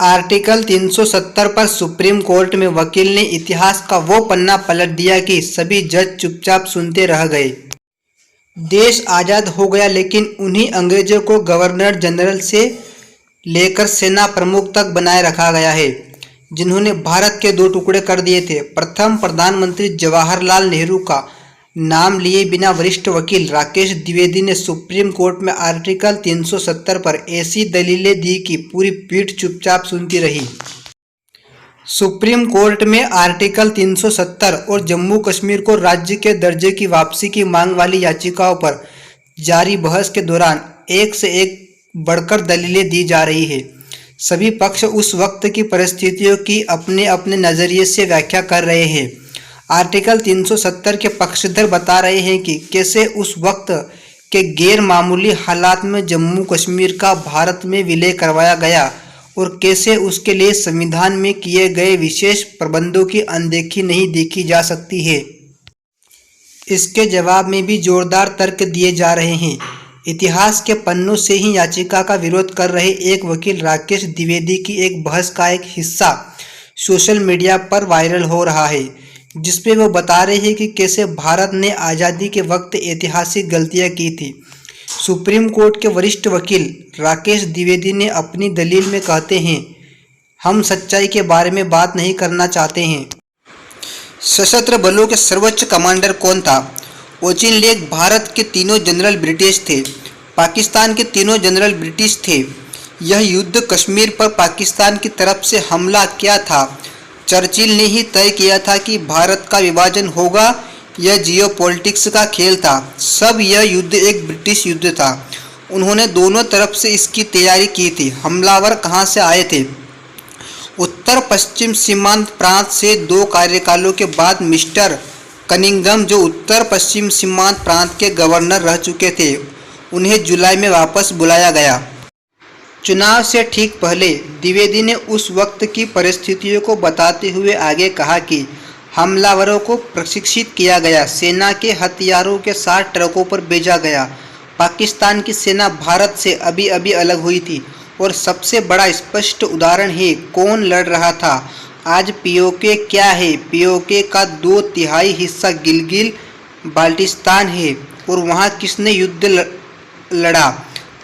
Article 370 पर supreme court में वकील ने इतिहास का वो पन्ना पलट दिया कि सभी जज चुपचाप सुनते रह गए। देश आज़ाद हो गया, लेकिन उन्हीं अंग्रेजों को गवर्नर जनरल से लेकर सेना प्रमुख तक बनाए रखा गया है, जिन्होंने भारत के दो टुकड़े कर दिए थे। प्रथम प्रधानमंत्री जवाहरलाल नेहरू का नाम लिए बिना वरिष्ठ वकील राकेश द्विवेदी ने सुप्रीम कोर्ट में आर्टिकल 370 पर ऐसी दलीलें दी कि पूरी पीठ चुपचाप सुनती रही। सुप्रीम कोर्ट में आर्टिकल 370 और जम्मू कश्मीर को राज्य के दर्जे की वापसी की मांग वाली याचिकाओं पर जारी बहस के दौरान एक से एक बढ़कर दलीलें दी जा रही है। सभी पक्ष उस वक्त की परिस्थितियों की अपने अपने नज़रिए से व्याख्या कर रहे हैं। आर्टिकल 370 के पक्षधर बता रहे हैं कि कैसे उस वक्त के गैर मामूली हालात में जम्मू कश्मीर का भारत में विलय करवाया गया और कैसे उसके लिए संविधान में किए गए विशेष प्रबंधों की अनदेखी नहीं देखी जा सकती है। इसके जवाब में भी जोरदार तर्क दिए जा रहे हैं। इतिहास के पन्नों से ही याचिका का विरोध कर रहे एक वकील राकेश द्विवेदी की एक बहस का एक हिस्सा सोशल मीडिया पर वायरल हो रहा है, जिसपे वो बता रहे हैं कि कैसे भारत ने आज़ादी के वक्त ऐतिहासिक गलतियां की थी। सुप्रीम कोर्ट के वरिष्ठ वकील राकेश द्विवेदी ने अपनी दलील में कहते हैं, हम सच्चाई के बारे में बात नहीं करना चाहते हैं। सशस्त्र बलों के सर्वोच्च कमांडर कौन था? ओचिन लेक भारत के तीनों जनरल ब्रिटिश थे, पाकिस्तान के तीनों जनरल ब्रिटिश थे। यह युद्ध कश्मीर पर पाकिस्तान की तरफ से हमला क्या था? चर्चिल ने ही तय किया था कि भारत का विभाजन होगा। यह जियोपॉलिटिक्स का खेल था। सब यह युद्ध एक ब्रिटिश युद्ध था। उन्होंने दोनों तरफ से इसकी तैयारी की थी। हमलावर कहाँ से आए थे? उत्तर पश्चिम सीमांत प्रांत से 2 कार्यकालों के बाद मिस्टर कनिंघम, जो उत्तर पश्चिम सीमांत प्रांत के गवर्नर रह चुके थे, उन्हें जुलाई में वापस बुलाया गया। चुनाव से ठीक पहले द्विवेदी ने उस वक्त की परिस्थितियों को बताते हुए आगे कहा कि हमलावरों को प्रशिक्षित किया गया, सेना के हथियारों के साथ ट्रकों पर भेजा गया। पाकिस्तान की सेना भारत से अभी अभी अलग हुई थी और सबसे बड़ा स्पष्ट उदाहरण है कौन लड़ रहा था। आज पीओके क्या है? पीओके का 2/3 हिस्सा गिलगिल बाल्टिस्तान है और वहाँ किसने युद्ध लड़ा?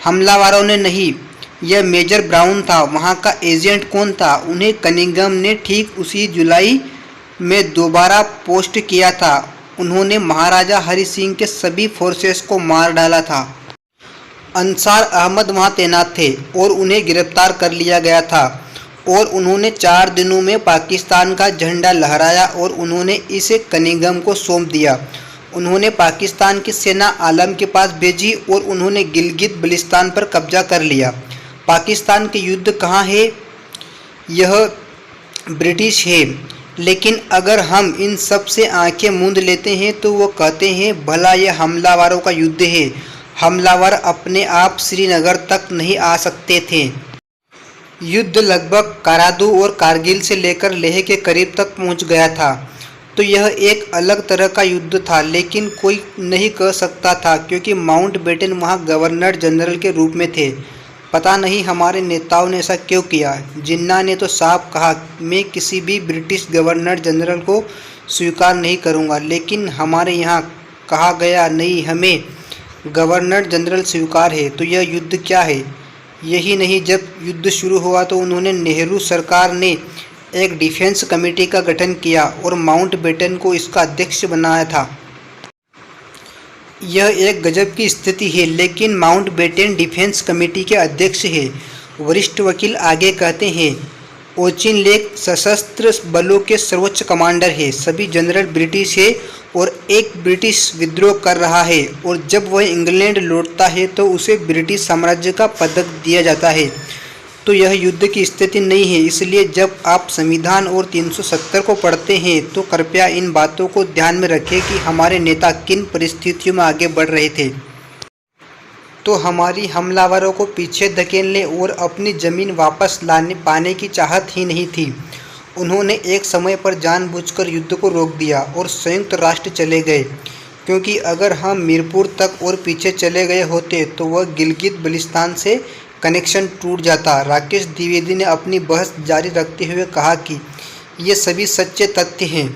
हमलावरों ने नहीं, यह मेजर ब्राउन था। वहाँ का एजेंट कौन था? उन्हें कनिंघम ने ठीक उसी जुलाई में दोबारा पोस्ट किया था। उन्होंने महाराजा हरि सिंह के सभी फोर्सेस को मार डाला था। अंसार अहमद वहाँ तैनात थे और उन्हें गिरफ्तार कर लिया गया था और उन्होंने 4 दिनों में पाकिस्तान का झंडा लहराया और उन्होंने इसे कनिंघम को सौंप दिया। उन्होंने पाकिस्तान की सेना आलम के पास भेजी और उन्होंने गिलगित बल्टिस्तान पर कब्जा कर लिया। पाकिस्तान के युद्ध कहाँ है? यह ब्रिटिश है। लेकिन अगर हम इन सब से आंखें मूंद लेते हैं तो वो कहते हैं भला यह हमलावरों का युद्ध है। हमलावर अपने आप श्रीनगर तक नहीं आ सकते थे। युद्ध लगभग करादू और कारगिल से लेकर लेह के करीब तक पहुंच गया था। तो यह एक अलग तरह का युद्ध था, लेकिन कोई नहीं कह सकता था क्योंकि माउंटबेटन वहाँ गवर्नर जनरल के रूप में थे। पता नहीं हमारे नेताओं ने ऐसा क्यों किया। जिन्ना ने तो साफ कहा, मैं किसी भी ब्रिटिश गवर्नर जनरल को स्वीकार नहीं करूँगा, लेकिन हमारे यहाँ कहा गया नहीं, हमें गवर्नर जनरल स्वीकार है। तो यह युद्ध क्या है? यही नहीं, जब युद्ध शुरू हुआ तो उन्होंने नेहरू सरकार ने एक डिफेंस कमेटी का गठन किया और माउंटबेटन को इसका अध्यक्ष बनाया था। यह एक गजब की स्थिति है, लेकिन माउंटबेटन डिफेंस कमेटी के अध्यक्ष है। वरिष्ठ वकील आगे कहते हैं, ओचिन लेक सशस्त्र बलों के सर्वोच्च कमांडर है। सभी जनरल ब्रिटिश है और एक ब्रिटिश विद्रोह कर रहा है और जब वह इंग्लैंड लौटता है तो उसे ब्रिटिश साम्राज्य का पदक दिया जाता है। तो यह युद्ध की स्थिति नहीं है। इसलिए जब आप संविधान और 370 को पढ़ते हैं तो कृपया इन बातों को ध्यान में रखें कि हमारे नेता किन परिस्थितियों में आगे बढ़ रहे थे। तो हमारी हमलावरों को पीछे धकेलने और अपनी ज़मीन वापस लाने पाने की चाहत ही नहीं थी। उन्होंने एक समय पर जानबूझकर युद्ध को रोक दिया और संयुक्त राष्ट्र चले गए, क्योंकि अगर हम मीरपुर तक और पीछे चले गए होते तो वह गिलगित बल्टिस्तान से कनेक्शन टूट जाता। राकेश द्विवेदी ने अपनी बहस जारी रखते हुए कहा कि ये सभी सच्चे तथ्य हैं,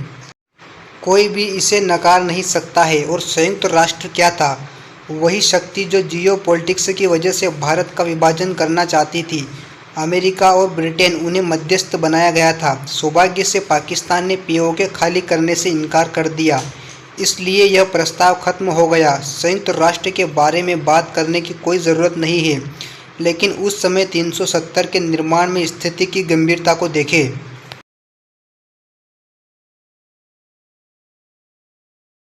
कोई भी इसे नकार नहीं सकता है। और संयुक्त राष्ट्र क्या था? वही शक्ति जो जियोपॉलिटिक्स की वजह से भारत का विभाजन करना चाहती थी। अमेरिका और ब्रिटेन उन्हें मध्यस्थ बनाया गया था। सौभाग्य से पाकिस्तान ने पीओके खाली करने से इनकार कर दिया, इसलिए यह प्रस्ताव खत्म हो गया। संयुक्त राष्ट्र के बारे में बात करने की कोई ज़रूरत नहीं है, लेकिन उस समय 370 के निर्माण में स्थिति की गंभीरता को देखें।